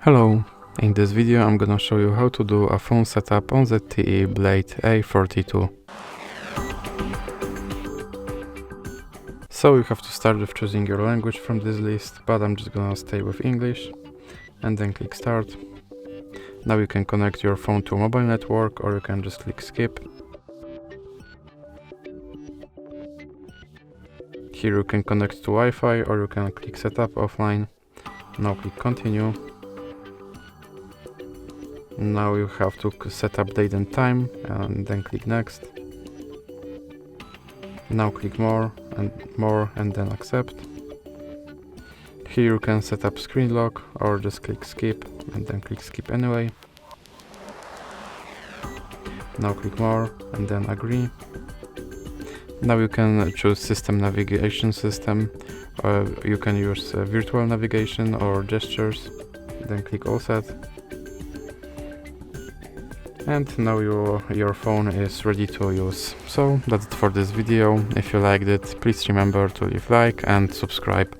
Hello, in this video I'm gonna show you how to do a phone setup on ZTE Blade A32. So you have to start with choosing your language from this list, but I'm just gonna stay with English and then click start. Now you can connect your phone to a mobile network, or you can just click skip. Here you can connect to Wi-Fi, or you can click setup offline. Now click continue. Now you have to set up date and time and then click next. Now click more and then accept. Here you can set up screen lock, or just click skip and then click skip anyway. Now click more and then agree. Now you can choose system navigation system. You can use virtual navigation or gestures. Then click all set. And now your phone is ready to use. So that's it for this video. If you liked it, please remember to leave like and subscribe.